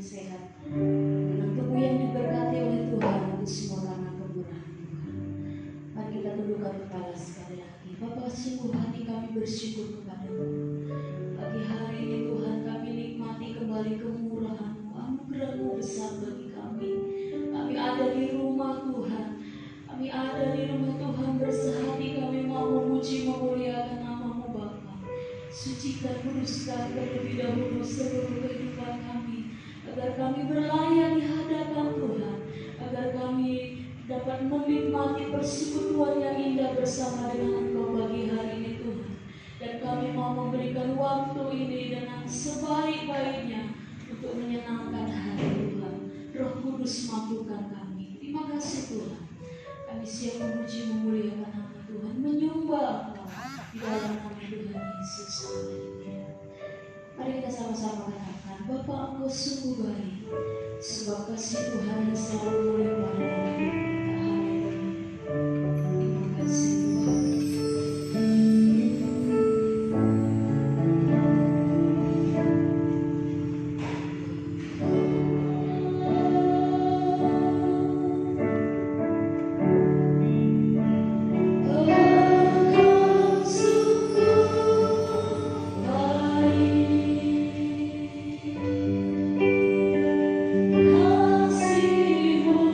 sehat, dengan tubuh yang diberkati oleh Tuhan untuk semua karena kemurahan Tuhan. Mari kita tundukkan kepala sekali lagi. Bapa, sungguh hati kami bersyukur kepada-Mu. Pagi hari ini Tuhan kami nikmati kembali kemurahan-Mu, anugerah-Mu besar bagi kami. Kami ada di rumah Tuhan. Kami ada di rumah Tuhan bersehati kami mau memuji memuliakan nama-Mu Bapa. Sucikan, kuduskan terlebih dahulu seluruh kehidupan kami, agar kami berlayan di hadapan Tuhan, agar kami dapat menikmati persekutuan yang indah bersama dengan Engkau pagi hari ini Tuhan. Dan kami mau memberikan waktu ini dengan sebaik-baiknya untuk menyenangkan hati Tuhan. Roh Kudus mampukan kami. Terima kasih Tuhan. Kami siap memuji memuliakan nama Tuhan, menyembah Engkau di dalam nama Tuhan Yesus. Mari kita sama-sama katakan, Bapa, Engkau sungguh baik, sebab kasih Tuhan yang selalu melimpah dalam hidup kita. Haleluya. Terima kasih Tuhan. Kasih-Mu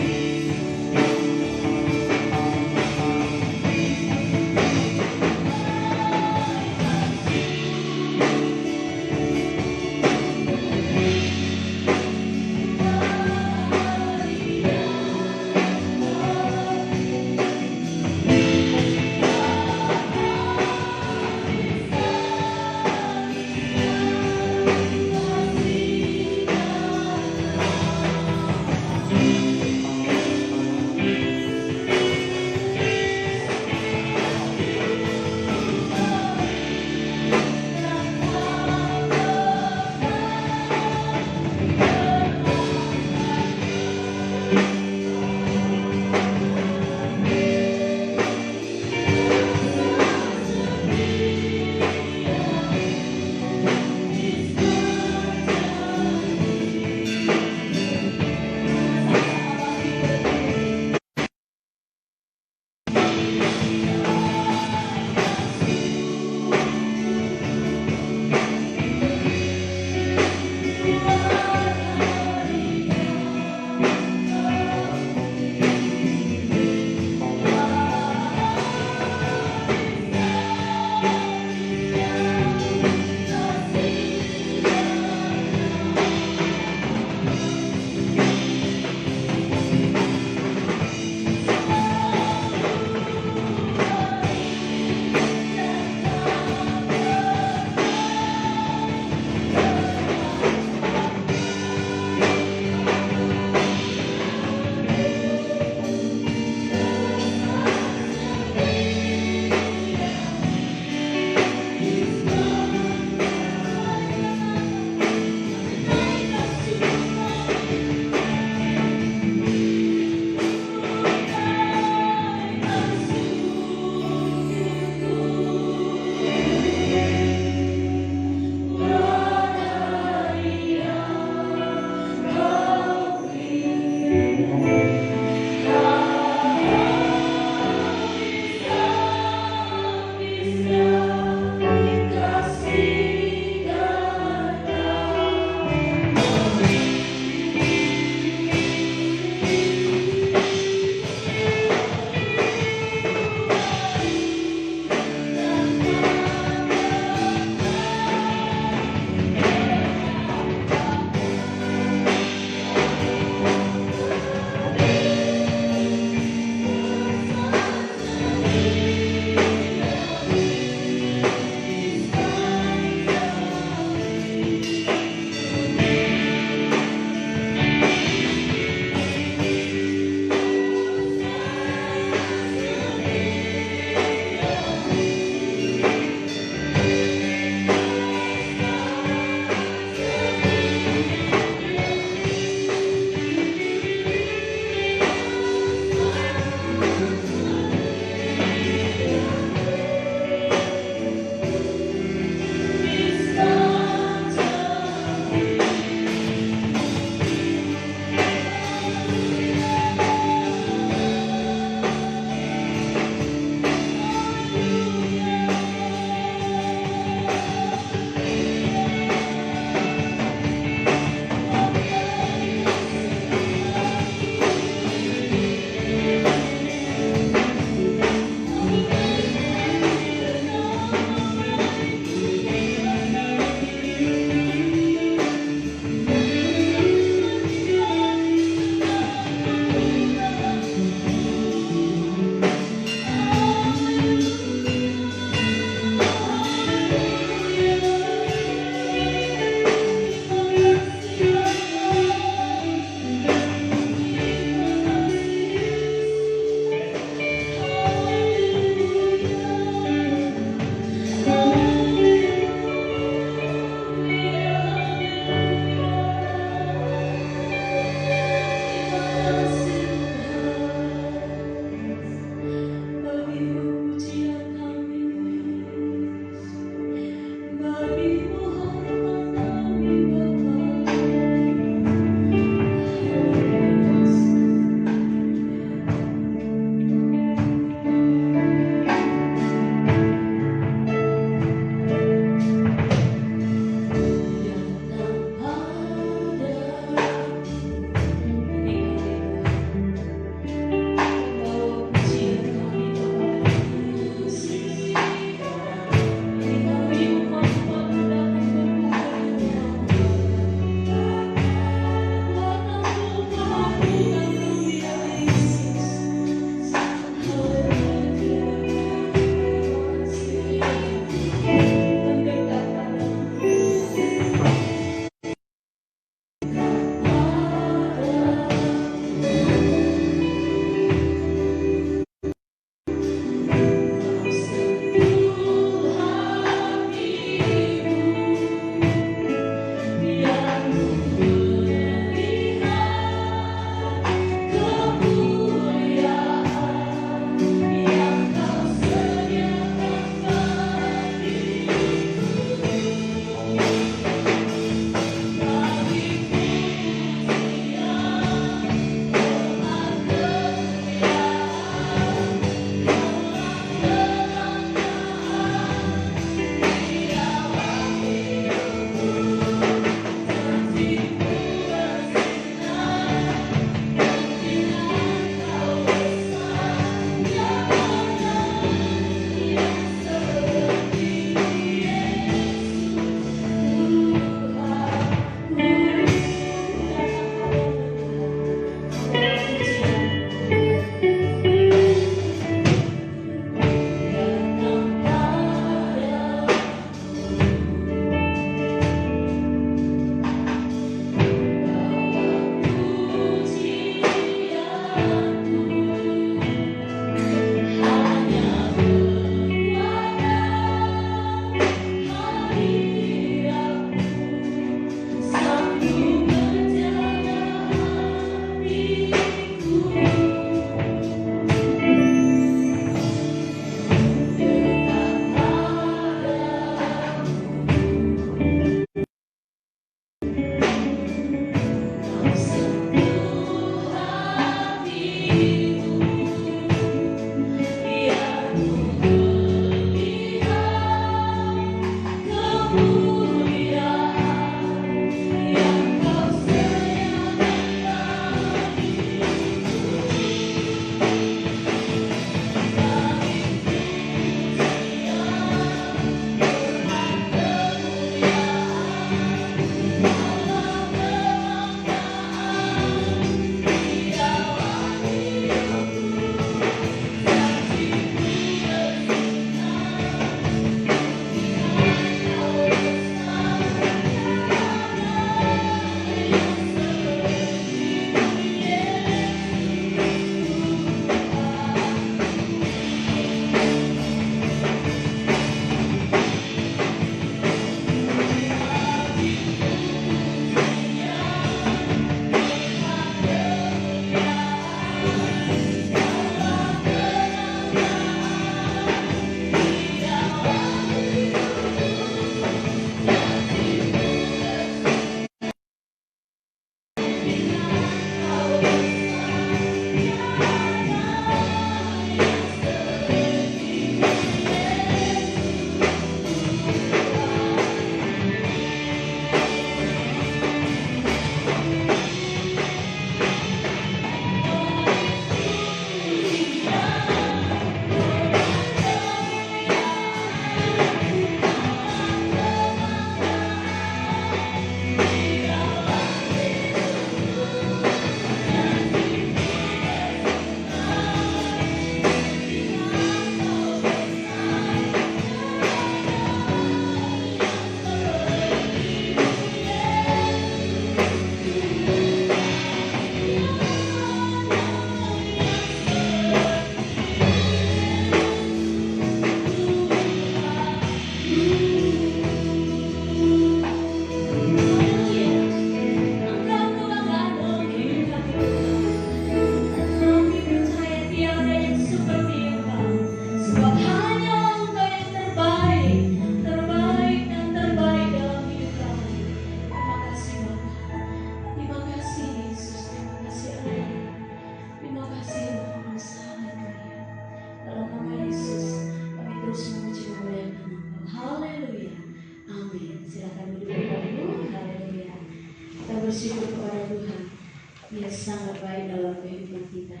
sangat baik dalam kehidupan kita.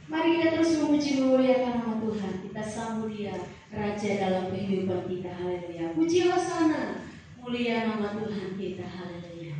Mari kita terus memuji memuliakan nama Tuhan. Kita sambut Dia, Raja dalam kehidupan kita. Haleluya. Puji hosana, mulia nama Tuhan kita. Haleluya.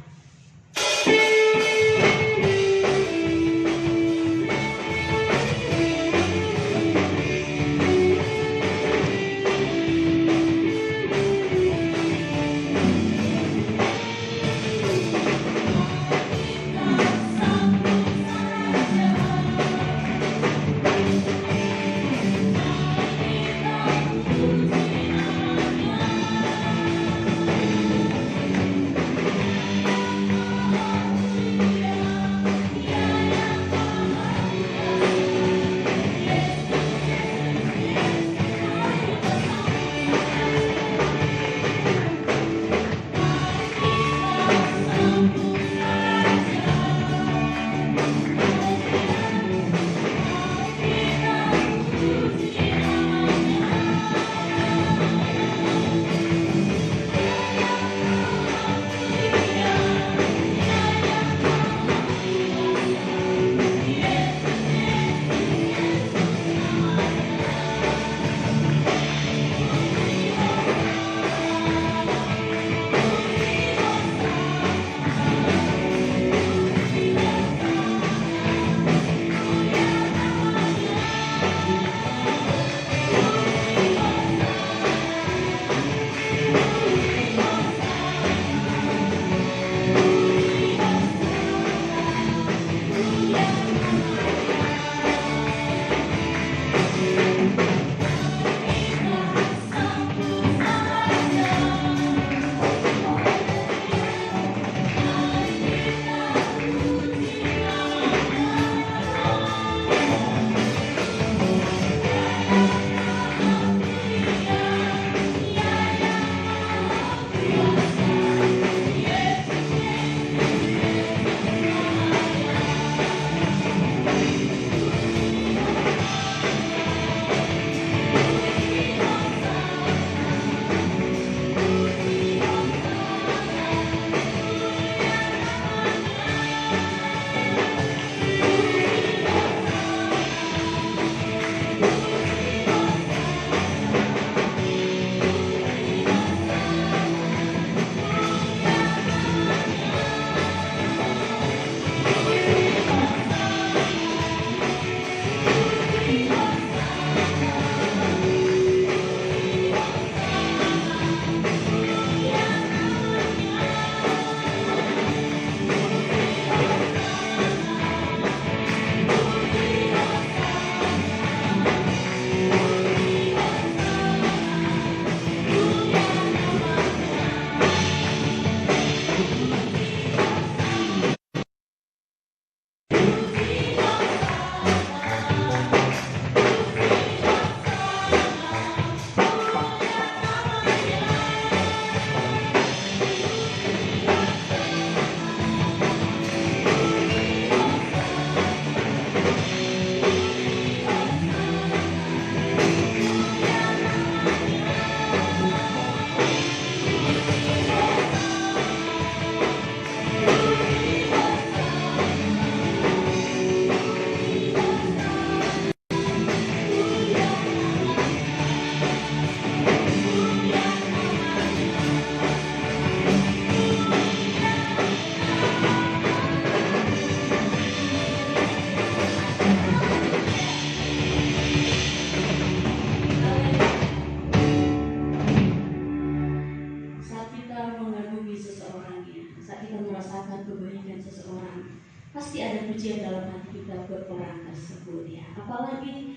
Pasti ada pujian dalam hati kita buat orang tersebut ya. Apalagi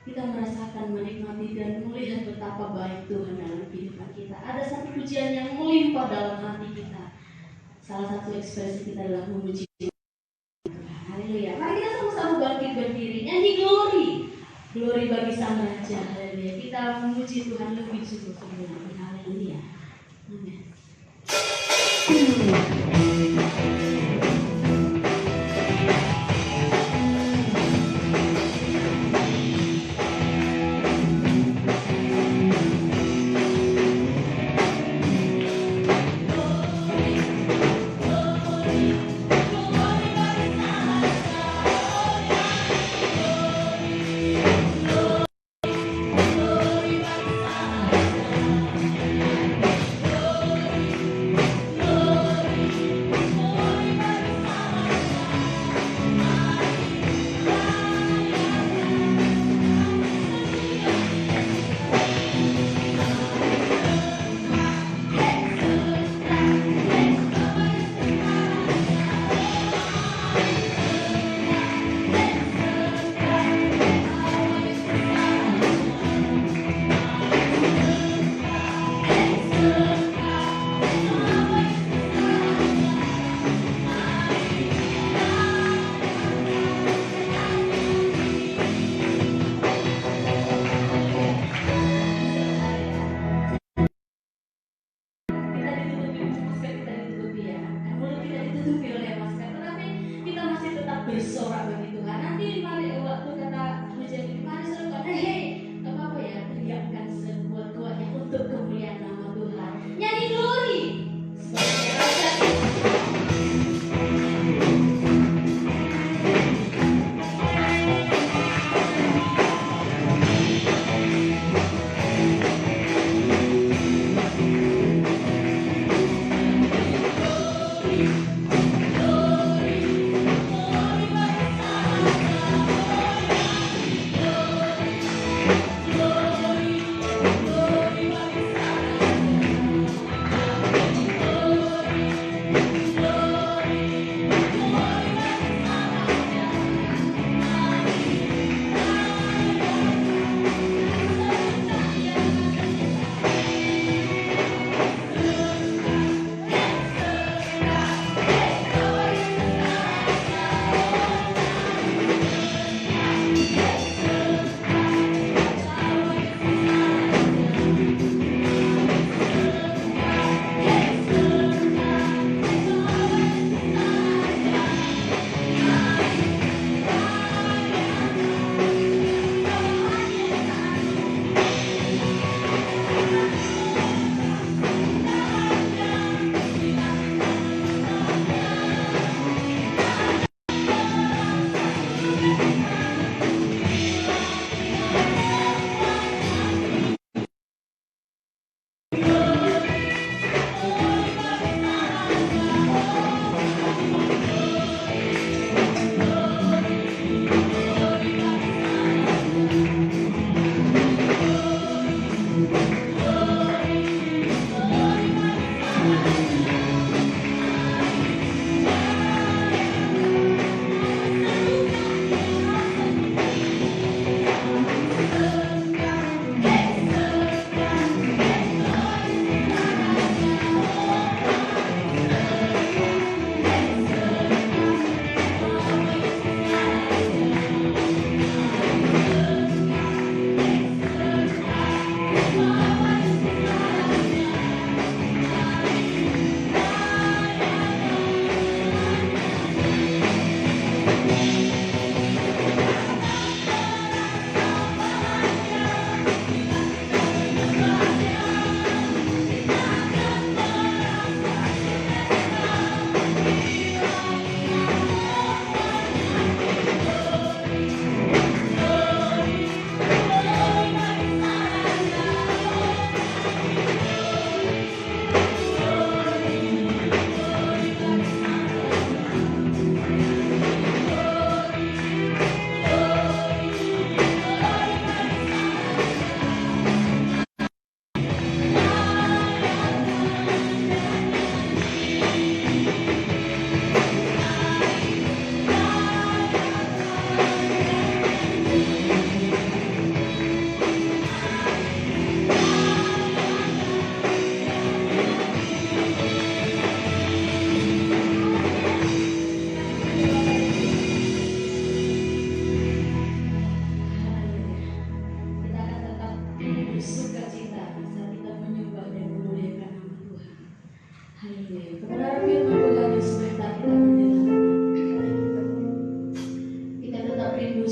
kita merasakan, menikmati dan melihat betapa baik Tuhan dalam kehidupan kita. Ada satu pujian yang melimpah dalam hati kita. Salah satu ekspresi kita adalah memuji Tuhan. Haleluya. Mari kita sama-sama bangkit berdiri, nyanyi glory. Glory bagi Sang Raja. Haleluya. Kita memuji Tuhan lebih sungguh-sungguh. Haleluya. Amin.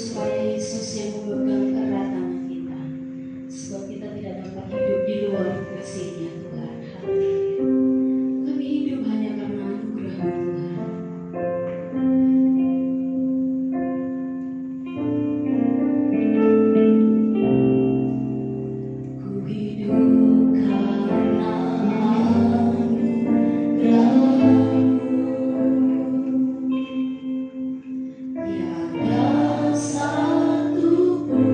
supaya Yesus yang memegang erat tangan kita, sebab kita tidak dapat hidup di luar kasih-Nya Tuhan. Haleluya. Kami hidup hanya karena anugerah-Mu Tuhan. Ku hidup karena anugerah-Mu. Tiada satu pun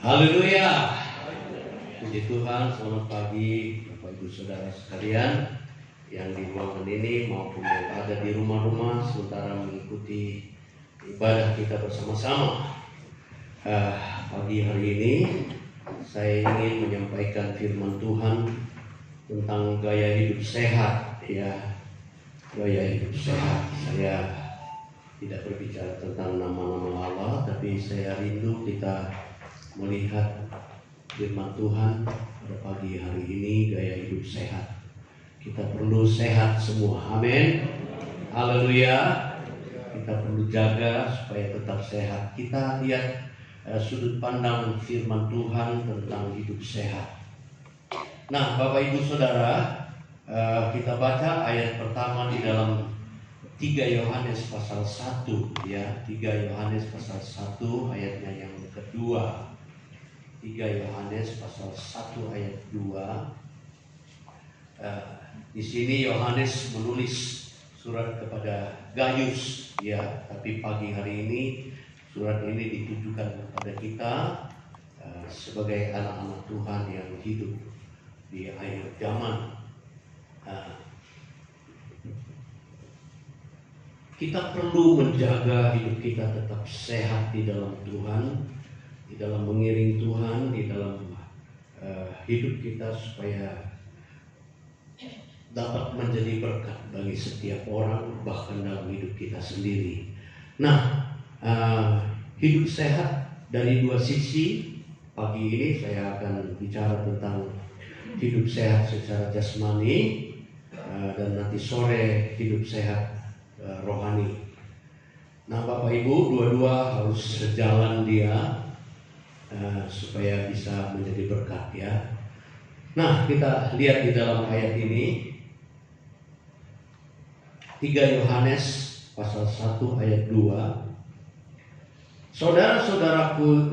Haleluya. Puji Tuhan, selamat pagi Bapak Ibu Saudara sekalian yang di ruangan ini maupun yang ada di rumah-rumah sementara mengikuti ibadah kita bersama-sama. Pagi hari ini saya ingin menyampaikan firman Tuhan tentang gaya hidup sehat, ya. Gaya hidup sehat. Saya tidak berbicara tentang nama-nama Allah, tapi saya rindu kita melihat firman Tuhan pada pagi hari ini, gaya hidup sehat. Kita perlu sehat semua, amin. Haleluya. Kita perlu jaga supaya tetap sehat. Kita lihat sudut pandang firman Tuhan tentang hidup sehat. Nah, Bapak Ibu Saudara, kita baca ayat pertama di dalam 3 Yohanes pasal 1, ya. 3 Yohanes pasal 1 ayatnya yang kedua. 3 Yohanes pasal 1 ayat 2. Di sini Yohanes menulis surat kepada Gaius, ya. Tapi pagi hari ini surat ini ditujukan kepada kita sebagai anak-anak Tuhan yang hidup di akhir zaman. Kita perlu menjaga hidup kita tetap sehat di dalam Tuhan, di dalam mengiring Tuhan, di dalam hidup kita supaya dapat menjadi berkat bagi setiap orang, bahkan dalam hidup kita sendiri. Nah, hidup sehat dari 2 sisi. Pagi ini saya akan bicara tentang hidup sehat secara jasmani, dan nanti sore hidup sehat rohani. Nah, Bapak Ibu, dua-dua harus sejalan dia supaya bisa menjadi berkat, ya. Nah, kita lihat di dalam ayat ini 3 Yohanes pasal 1 ayat 2. Saudaraku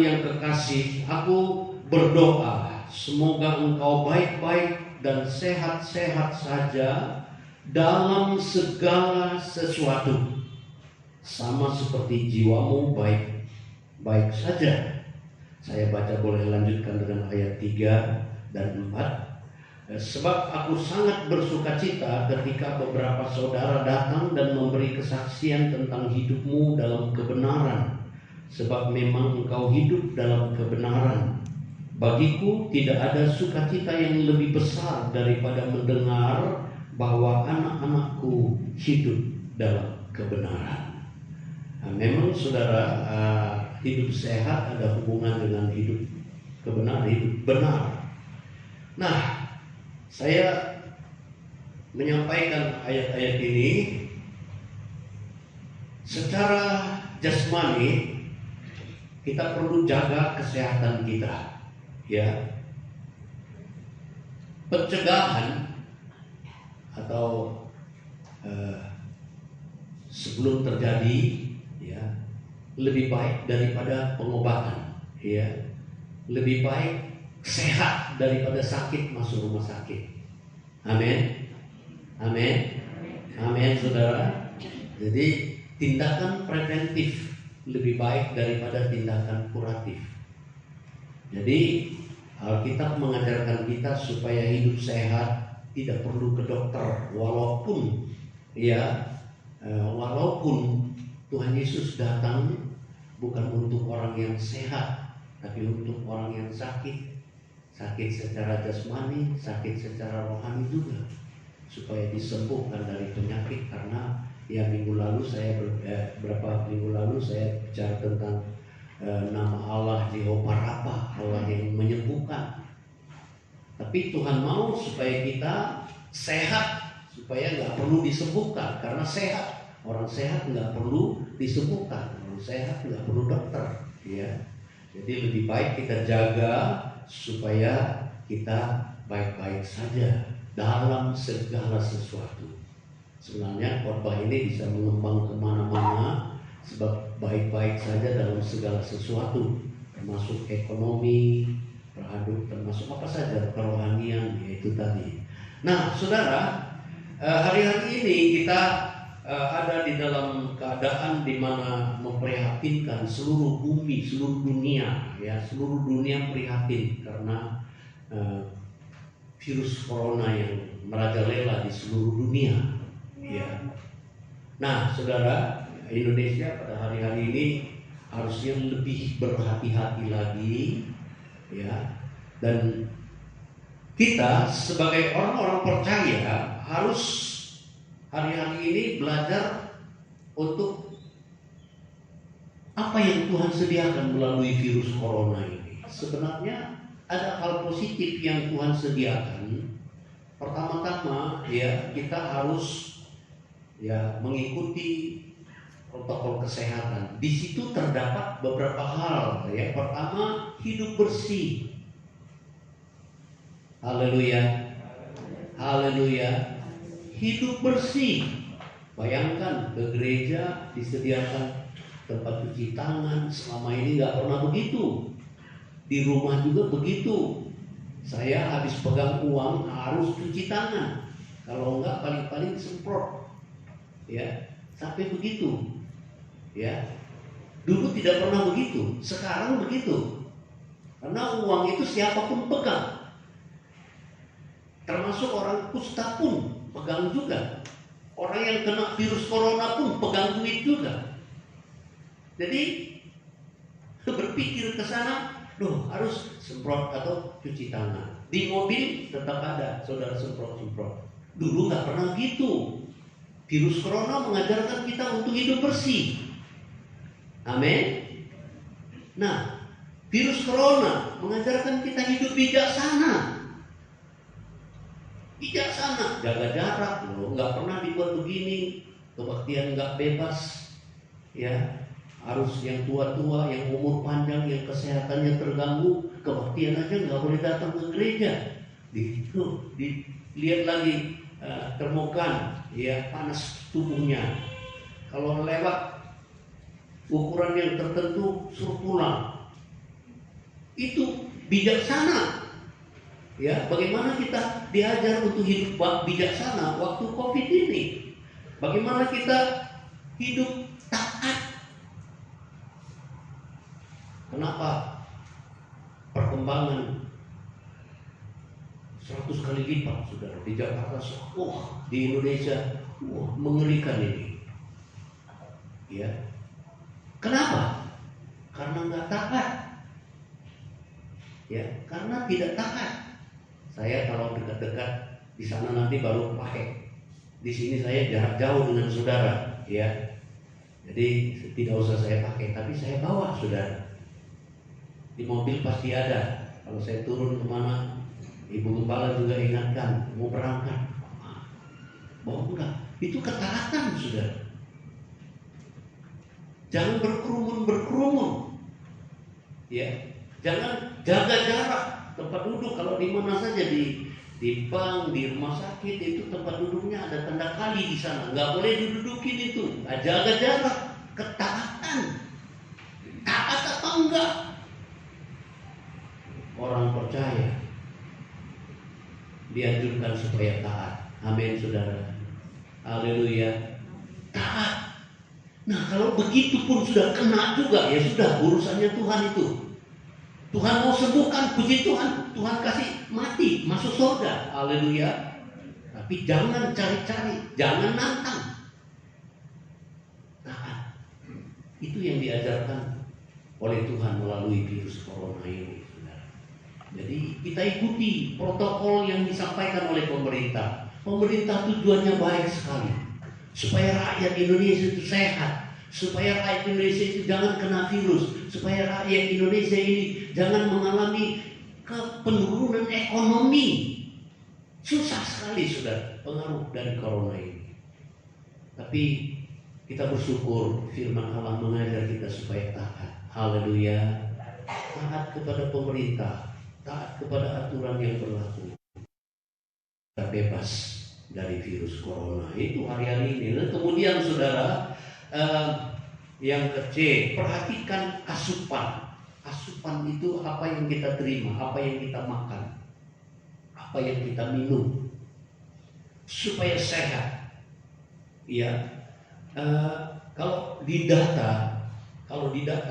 yang kekasih, aku berdoa semoga engkau baik-baik dan sehat-sehat saja dalam segala sesuatu, sama seperti jiwamu baik-baik saja. Saya baca, boleh lanjutkan dengan ayat 3 dan 4. Sebab aku sangat bersukacita ketika beberapa saudara datang dan memberi kesaksian tentang hidupmu dalam kebenaran, sebab memang engkau hidup dalam kebenaran. Bagiku tidak ada sukacita yang lebih besar daripada mendengar bahwa anak-anakku hidup dalam kebenaran. Nah, memang saudara, hidup sehat ada hubungan dengan hidup kebenaran, hidup benar. Nah, saya menyampaikan ayat-ayat ini secara jasmani. Kita perlu jaga kesehatan kita, ya. Pencegahan atau sebelum terjadi, ya, lebih baik daripada pengobatan, ya. Lebih baik sehat daripada sakit masuk rumah sakit. Amin. Amin. Amin, saudara. Jadi tindakan preventif lebih baik daripada tindakan kuratif. Jadi Alkitab mengajarkan kita supaya hidup sehat tidak perlu ke dokter, walaupun Tuhan Yesus datang bukan untuk orang yang sehat, tapi untuk orang yang sakit secara jasmani, sakit secara rohani juga, supaya disembuhkan dari penyakit. Karena beberapa minggu lalu saya bicara tentang nama Allah Jehovah Rafa, Allah yang menyembuhkan. Tapi Tuhan mau supaya kita sehat, supaya nggak perlu disembuhkan, karena sehat. Orang sehat nggak perlu disembuhkan, orang sehat nggak perlu dokter, ya. Jadi lebih baik kita jaga supaya kita baik-baik saja dalam segala sesuatu. Sebenarnya khotbah ini bisa mengembang kemana-mana, sebab baik-baik saja dalam segala sesuatu, termasuk ekonomi, termasuk apa saja, kerohanian, yaitu tadi. Nah, saudara, hari-hari ini kita ada di dalam keadaan di mana memprihatinkan seluruh bumi, seluruh dunia, ya, seluruh dunia prihatin karena virus corona yang merajalela di seluruh dunia, ya. Nah, saudara, Indonesia pada hari-hari ini harusnya lebih berhati-hati lagi, ya, dan kita sebagai orang-orang percaya harus hari-hari ini belajar untuk apa yang Tuhan sediakan melalui virus corona ini. Sebenarnya ada hal positif yang Tuhan sediakan. Pertama-tama, ya, kita harus, ya, mengikuti protokol kesehatan. Di situ terdapat beberapa hal, ya. Pertama, hidup bersih. Haleluya. Haleluya. Hidup bersih. Bayangkan ke gereja disediakan tempat cuci tangan. Selama ini nggak pernah begitu. Di rumah juga begitu. Saya habis pegang uang harus cuci tangan. Kalau enggak paling-paling semprot. Ya, sampai begitu. Ya. Dulu tidak pernah begitu, sekarang begitu. Karena uang itu siapapun pegang. Termasuk orang kusta pun pegang juga. Orang yang kena virus corona pun pegang duit juga. Jadi berpikir ke sana, loh, harus semprot atau cuci tangan. Di mobil tetap ada, saudara, semprot-semprot. Dulu nggak pernah gitu. Virus corona mengajarkan kita untuk hidup bersih. Amin. Nah, virus corona mengajarkan kita hidup bijaksana. Bijaksana, jaga jarak, loh, nggak pernah dibuat begini. Kebaktian nggak bebas, ya. Harus yang tua-tua, yang umur panjang, yang kesehatannya terganggu, kebaktian aja nggak boleh datang ke gereja. Dilihat lagi termogan, ya, panas tubuhnya. Kalau lewat ukuran yang tertentu suruh pulang. Itu bijaksana. Ya, bagaimana kita diajar untuk hidup bijaksana waktu Covid ini? Bagaimana kita hidup taat? Kenapa perkembangan 100 kali lipat, saudara, di Jakarta, di Indonesia, mengerikan ini. Ya, kenapa? Karena nggak taat. Ya, karena tidak taat. Saya kalau dekat-dekat di sana nanti baru pakai. Di sini saya jarak jauh dengan saudara, ya. Jadi tidak usah saya pakai, tapi saya bawa, saudara. Di mobil pasti ada. Kalau saya turun kemana, Ibu Gembala juga ingatkan, mau berangkat, bawa enggak. Itu ketaatan, saudara. Jangan berkerumun, ya. Jangan jaga jarak tempat duduk. Kalau di mana saja, di bank, di rumah sakit, itu tempat duduknya ada tanda kali di sana. Nggak boleh didudukin itu. Jaga jarak, ketaatan. Taat apa enggak? Orang percaya dianjurkan supaya taat. Amin, saudara. Haleluya. Taat. Nah, kalau begitu pun sudah kena juga, ya sudah, urusannya Tuhan itu. Tuhan mau sembuhkan, puji Tuhan, Tuhan kasih mati, masuk surga. Haleluya. Tapi jangan cari-cari, jangan nantang. Taat. Itu yang diajarkan oleh Tuhan melalui virus corona ini. Jadi kita ikuti protokol yang disampaikan oleh pemerintah. Pemerintah tujuannya baik sekali, supaya rakyat Indonesia itu sehat, supaya rakyat Indonesia itu jangan kena virus, supaya rakyat Indonesia ini jangan mengalami penurunan ekonomi. Susah sekali, saudara, pengaruh dari corona ini. Tapi kita bersyukur firman Allah mengajar kita supaya taat. Haleluya. Taat kepada pemerintah, taat kepada aturan yang berlaku. Kita bebas dari virus corona itu hari-hari ini. Dan kemudian, saudara, yang kecil, perhatikan asupan. Asupan itu apa yang kita terima, apa yang kita makan, apa yang kita minum, supaya sehat. Ya, Eh, kalau di data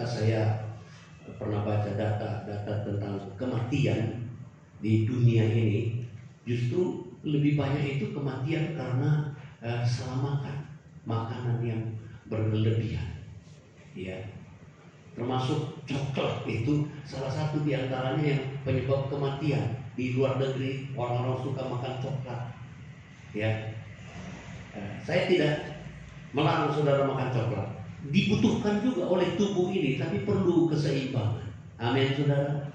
saya pernah baca data tentang kematian di dunia ini, justru lebih banyak itu kematian karena salah makan makanan yang berlebihan, ya. Termasuk coklat itu salah satu di antaranya yang penyebab kematian di luar negeri. Orang-orang suka makan coklat, ya. Saya tidak melarang saudara makan coklat, dibutuhkan juga oleh tubuh ini, tapi perlu keseimbangan. Amin, saudara.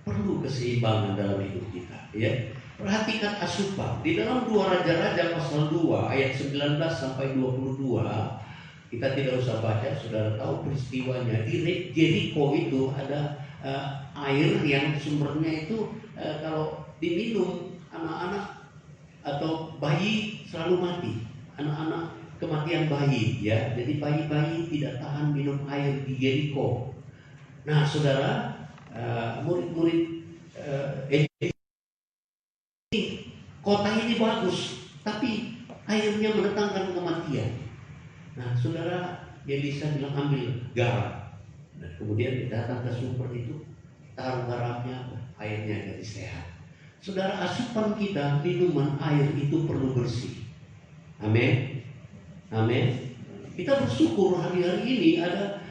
Perlu keseimbangan dalam hidup kita, ya. Perhatikan asupan di dalam 2 Raja-Raja pasal 2 ayat 19 sampai 22. Kita tidak usah baca, saudara tahu peristiwanya. Di Jericho itu ada air yang sumbernya itu kalau diminum anak-anak atau bayi selalu mati. Anak-anak kematian bayi, ya. Jadi bayi-bayi tidak tahan minum air di Jericho. Nah, saudara, murid-murid kota ini bagus, tapi airnya mendatangkan kematian. Nah, saudara, Elisa bilang ambil garam. Dan kemudian datang ke sumber itu, taruh garamnya, airnya jadi sehat. Saudara, asupan kita, minuman air itu perlu bersih. Amin. Amin. Kita bersyukur hari-hari ini ada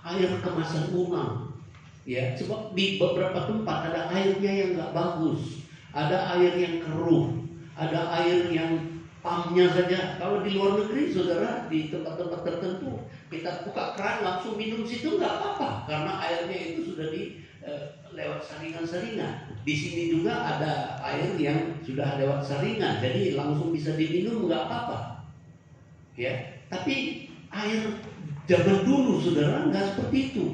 air kemasan ulang, ya. Sebab di beberapa tempat ada airnya yang nggak bagus, ada air yang keruh, ada air yang pumpnya saja. Kalau di luar negeri, saudara, di tempat-tempat tertentu kita buka keran langsung minum situ nggak apa-apa, karena airnya itu sudah di lewat saringan-saringan. Di sini juga ada air yang sudah lewat saringan, jadi langsung bisa diminum nggak apa-apa, ya. Tapi air zaman dulu, saudara, nggak seperti itu.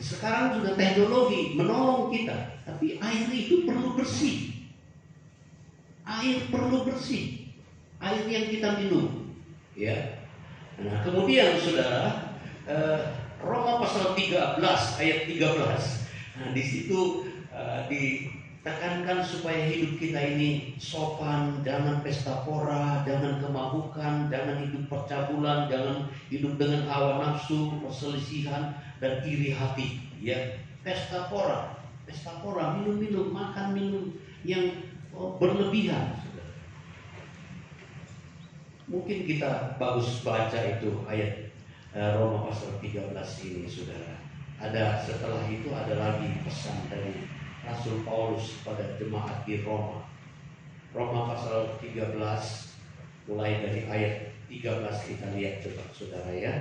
Sekarang sudah teknologi menolong kita, tapi air itu perlu bersih. Air perlu bersih, air yang kita minum, ya. Nah, kemudian saudara, Roma pasal 13 ayat 13. Nah, di situ ditekankan supaya hidup kita ini sopan, jangan pesta pora, jangan kemabukan, jangan hidup percabulan, jangan hidup dengan hawa nafsu, perselisihan dan iri hati, ya. Pesta pora, minum-minum, makan minum yang berlebihan. Mungkin kita bagus baca itu ayat Roma pasal 13 ini, saudara. Ada setelah itu ada lagi pesan dari Rasul Paulus pada jemaat di Roma. Roma pasal 13 mulai dari ayat 13 kita lihat coba, saudara, ya.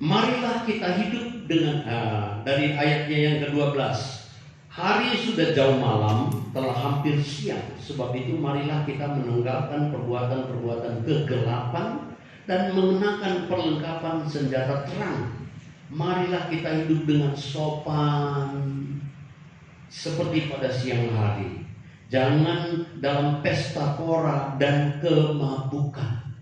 Marilah kita hidup dengan dari ayatnya yang ke-12. Hari sudah jauh malam, telah hampir siang. Sebab itu marilah kita meninggalkan perbuatan-perbuatan kegelapan dan mengenakan perlengkapan senjata terang. Marilah kita hidup dengan sopan seperti pada siang hari. Jangan dalam pesta pora dan kemabukan.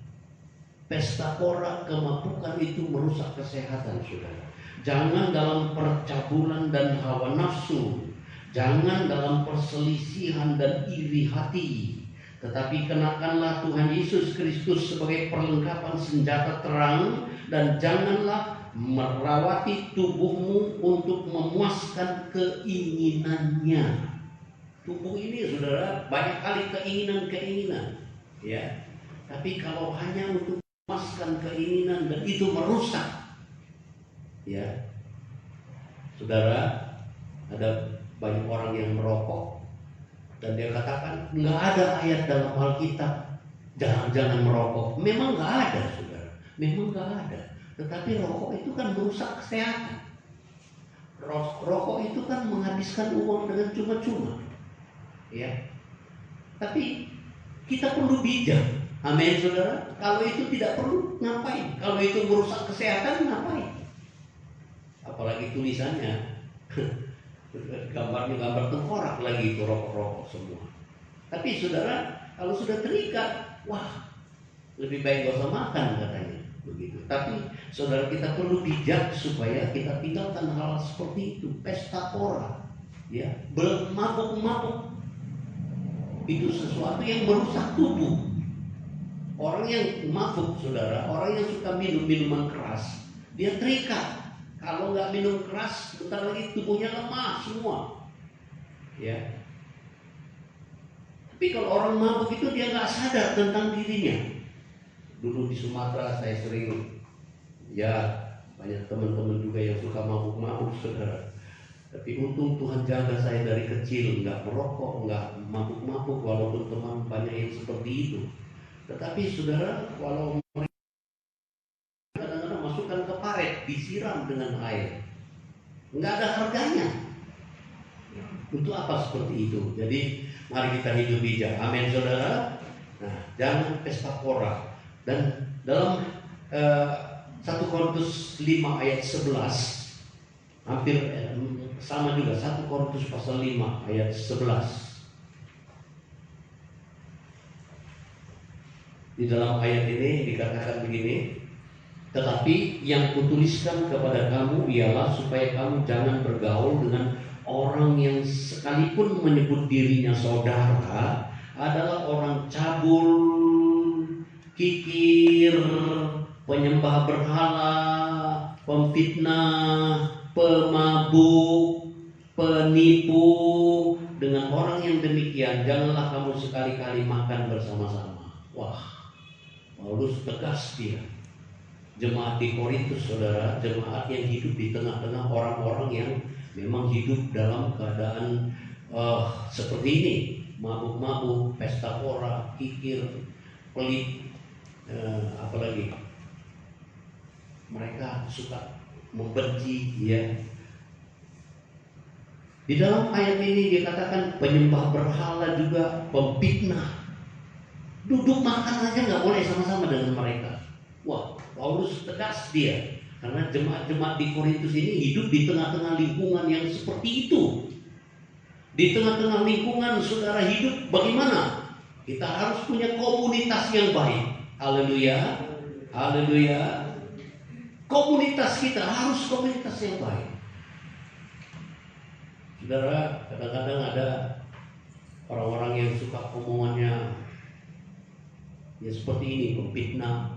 Pesta pora, kemabukan itu merusak kesehatan, saudara. Jangan dalam percabulan dan hawa nafsu. Jangan dalam perselisihan dan iri hati. Tetapi kenakanlah Tuhan Yesus Kristus sebagai perlengkapan senjata terang. Dan janganlah merawati tubuhmu untuk memuaskan keinginannya. Tubuh ini, saudara, banyak kali keinginan-keinginan, ya. Tapi kalau hanya untuk memuaskan keinginan dan itu merusak, ya. Saudara, ada banyak orang yang merokok dan dia katakan nggak ada ayat dalam Alkitab jangan merokok. Memang nggak ada, saudara, memang nggak ada. Tetapi rokok itu kan merusak kesehatan. Rokok itu kan menghabiskan uang dengan cuma-cuma, ya. Tapi kita perlu bijak. Amin, saudara. Kalau itu tidak perlu, ngapain? Kalau itu merusak kesehatan, ngapain? Apalagi tulisannya gambarnya gambar tengkorak lagi, itu rokok-rokok semua. Tapi saudara, kalau sudah terikat, wah, lebih baik gak usah makan katanya, begitu. Tapi saudara, kita perlu bijak supaya kita tinggalkan hal seperti itu. Pesta pora, ya, bermabuk-mabuk. itu sesuatu yang merusak tubuh. Orang yang mabuk, saudara, orang yang suka minum minuman keras, dia terikat. Kalau nggak minum keras, bentar lagi tubuhnya lemah semua. Ya. Tapi kalau orang mabuk itu dia nggak sadar tentang dirinya. Dulu di Sumatera saya sering, ya banyak teman-teman juga yang suka mabuk-mabuk, saudara. Tapi untung Tuhan jaga saya dari kecil, nggak merokok, nggak mabuk-mabuk, walaupun teman banyak yang seperti itu. Tetapi saudara, walau mereka kadang-kadang masukkan ke paret, disiram dengan air, nggak ada harganya. Untuk apa seperti itu? Jadi mari kita hidup bijak. Amin, saudara. Nah, jangan pesta pora. Dan dalam 1 Korintus 5 ayat 11, hampir sama juga, 1 Korintus pasal 5 ayat 11. Di dalam ayat ini dikatakan begini, tetapi yang kutuliskan kepada kamu ialah supaya kamu jangan bergaul dengan orang yang sekalipun menyebut dirinya saudara adalah orang cabul, kikir, penyembah berhala, pemfitnah, pemabuk, penipu. Dengan orang yang demikian janganlah kamu sekali-kali makan bersama-sama. Wah, Paulus tegas dia. Jemaat di Korintus, saudara, jemaat yang hidup di tengah-tengah orang-orang yang memang hidup dalam keadaan seperti ini, mabuk-mabuk, pesta pora, kikir, pelit, apalagi mereka suka membenci, ya. Di dalam ayat ini dikatakan penyembah berhala juga, pemfitnah. Duduk makan aja nggak boleh sama-sama dengan mereka. Wah, Paulus tegas dia, karena jemaat-jemaat di Korintus ini hidup di tengah-tengah lingkungan yang seperti itu. Di tengah-tengah lingkungan saudara hidup bagaimana? Kita harus punya komunitas yang baik. Haleluya, haleluya. Komunitas kita harus komunitas yang baik. Saudara, kadang-kadang ada orang-orang yang suka omongannya ya seperti ini, pemfitnah,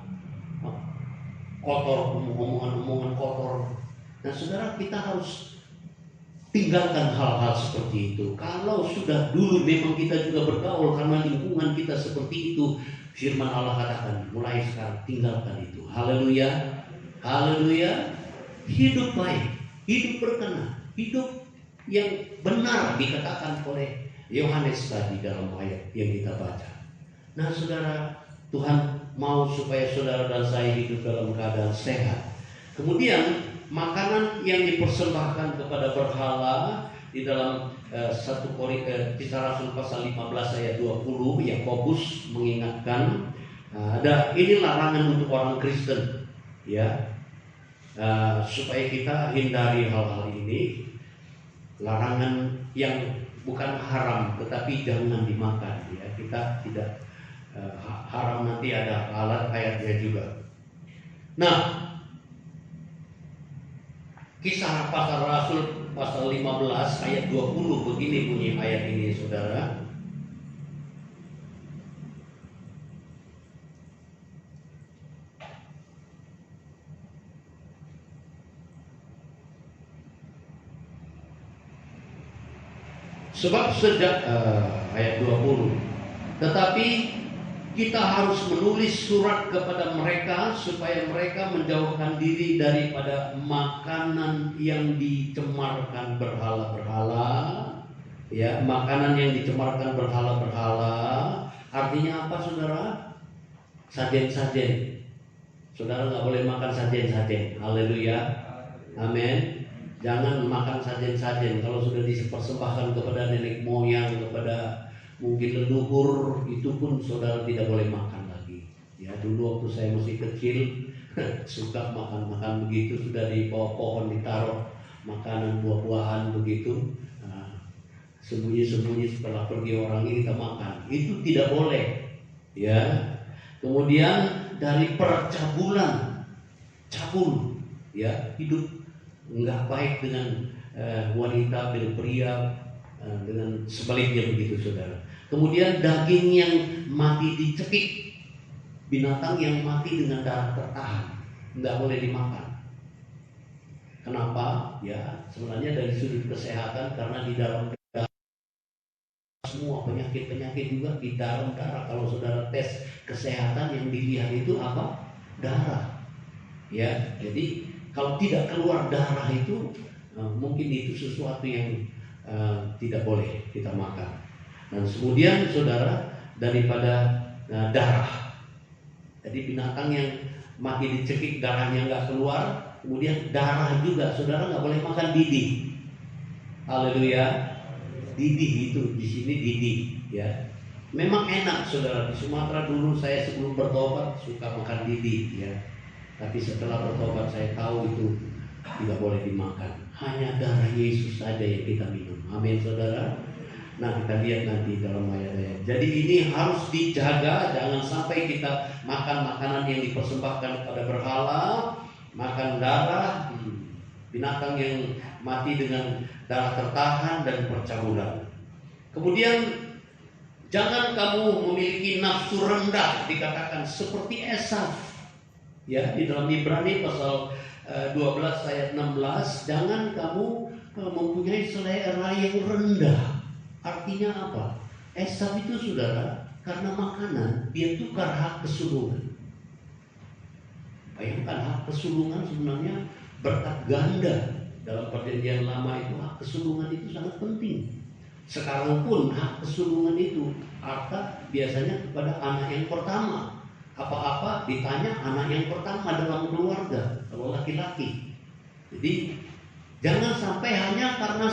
kotor, omongan-omongan kotor. Nah, saudara, kita harus tinggalkan hal-hal seperti itu. Kalau sudah dulu memang kita juga bergaul karena lingkungan kita seperti itu, firman Allah katakan, mulai sekarang tinggalkan itu. Haleluya, haleluya. Hidup baik, hidup berkenan, hidup yang benar dikatakan oleh Yohanes tadi dalam ayat yang kita baca. Nah, saudara, Tuhan mau supaya saudara dan saya hidup dalam keadaan sehat. Kemudian makanan yang dipersembahkan kepada berhala di dalam 1 Korintus Kisah Rasul pasal 15 ayat 20, Yakobus mengingatkan ada ini larangan untuk orang Kristen, ya, supaya kita hindari hal-hal ini. Larangan yang bukan haram tetapi jangan dimakan, ya. Kita tidak haram, nanti ada alat ayatnya juga. Nah, Kisah pasal Rasul pasal 15 ayat 20 begini bunyi ayat ini, saudara. Sebab sejak ayat 20, tetapi kita harus menulis surat kepada mereka supaya mereka menjauhkan diri daripada makanan yang dicemarkan berhala-berhala, ya, makanan yang dicemarkan berhala-berhala. Artinya apa, saudara? Sajen-sajen. Saudara nggak boleh makan sajen-sajen. Haleluya, amin. Jangan makan sajen-sajen. Kalau sudah dipersembahkan kepada nenek moyang, kepada mungkin leluhur, itu pun saudara tidak boleh makan lagi. Ya, dulu waktu saya masih kecil suka makan-makan begitu, sudah di bawah pohon ditaruh makanan buah-buahan begitu. Nah, sembunyi-sembunyi setelah pergi orang ini kita makan. Itu tidak boleh. Ya. Kemudian dari percabulan, cabul, ya, hidup enggak baik dengan wanita, dengan pria, dengan sebaliknya begitu, saudara. Kemudian daging yang mati dicekik, binatang yang mati dengan darah tertahan, nggak boleh dimakan. Kenapa? Ya, sebenarnya dari sudut kesehatan, karena di dalam darah semua penyakit-penyakit juga di dalam darah. Kalau saudara tes kesehatan, yang dilihat itu apa? Darah. Ya, jadi kalau tidak keluar darah itu mungkin itu sesuatu yang tidak boleh kita makan. Dan kemudian saudara, daripada darah, jadi binatang yang mati dicekik darahnya nggak keluar, kemudian darah juga, saudara nggak boleh makan didi. Haleluya, didi itu di sini didi, ya. Memang enak saudara, di Sumatera dulu saya sebelum bertobat suka makan didi, ya. Tapi setelah bertobat saya tahu itu tidak boleh dimakan. Hanya darah Yesus saja yang kita minum. Amin saudara. Nah, kita lihat nanti dalam ayat-ayat. Jadi ini harus dijaga, jangan sampai kita makan makanan yang dipersembahkan kepada berhala, makan darah binatang yang mati dengan darah tertahan dan percabulan. Kemudian jangan kamu memiliki nafsu rendah, dikatakan seperti Esau. Ya, di dalam Ibrani pasal 12 ayat 16, jangan kamu mempunyai selera yang rendah. Artinya apa? Esau itu saudara, karena makanan dia tukar hak kesulungan. Bayangkan, hak kesulungan sebenarnya berkat ganda. Dalam perjanjian lama itu hak kesulungan itu sangat penting. Sekarang pun hak kesulungan itu harta biasanya kepada anak yang pertama. Apa-apa ditanya anak yang pertama dalam keluarga, kalau laki-laki. Jadi jangan sampai hanya karena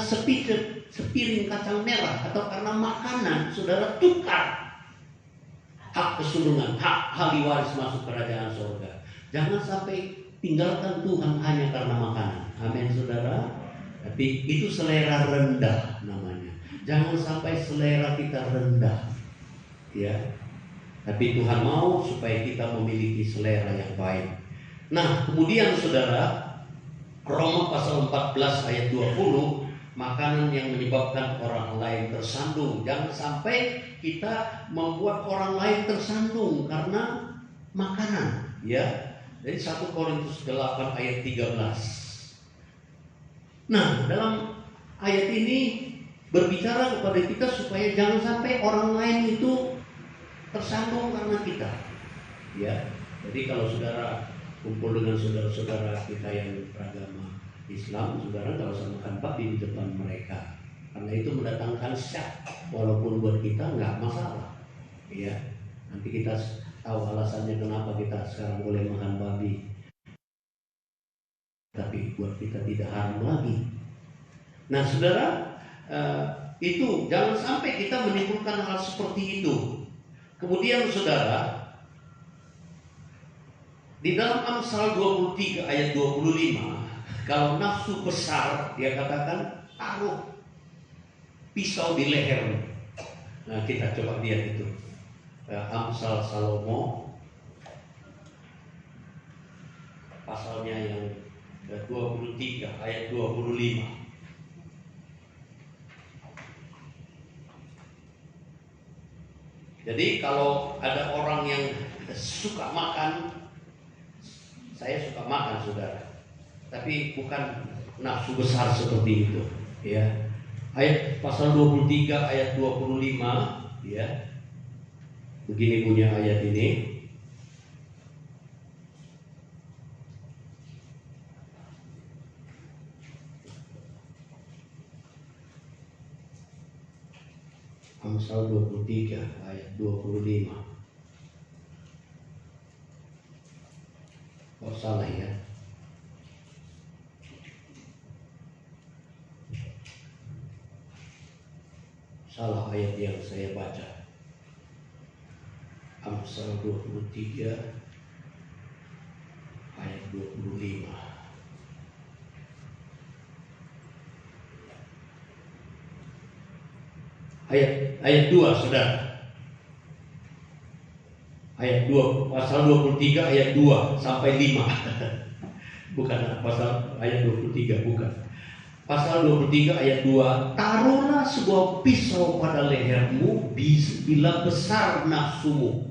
sepiring kacang merah atau karena makanan saudara tukar hak kesulungan, hak ahli waris masuk kerajaan surga. Jangan sampai tinggalkan Tuhan hanya karena makanan. Amin saudara. Tapi itu selera rendah namanya. Jangan sampai selera kita rendah, ya. Tapi Tuhan mau supaya kita memiliki selera yang baik. Nah, kemudian saudara, Roma pasal 14 ayat 20, makanan yang menyebabkan orang lain tersandung. Jangan sampai kita membuat orang lain tersandung karena makanan, ya. Dari 1 Korintus 8 ayat 13. Nah, dalam ayat ini berbicara kepada kita supaya jangan sampai orang lain itu tersandung karena kita, ya. Jadi kalau saudara kumpul dengan saudara-saudara kita yang beragama Islam, saudara nggak usah makan babi di depan mereka, karena itu mendatangkan syak. Walaupun buat kita nggak masalah, ya. Nanti kita tahu alasannya kenapa kita sekarang boleh makan babi, tapi buat kita tidak haram lagi. Nah saudara, itu jangan sampai kita menimbulkan hal seperti itu. Kemudian saudara, di dalam Amsal 23 ayat 25, kalau nafsu besar, dia katakan taruh pisau di leher. Nah, kita coba lihat itu. Amsal Salomo pasalnya yang ke-23 ayat 25. Jadi kalau ada orang yang suka makan, saya suka makan saudara, tapi bukan nafsu besar seperti itu, ya. Ayat pasal 23 ayat 25, ya. Begini punya ayat ini. Amsal 23 ayat 25. Oh salah ya. Salah ayat yang saya baca. Amsal 23 ayat 25. Ayat 2 saudara. Ayat 2, pasal 23 ayat 2 sampai 5. Bukan pasal ayat 23, bukan. pasal 23 ayat 2, taruhlah sebuah pisau pada lehermu bila besar nafsumu.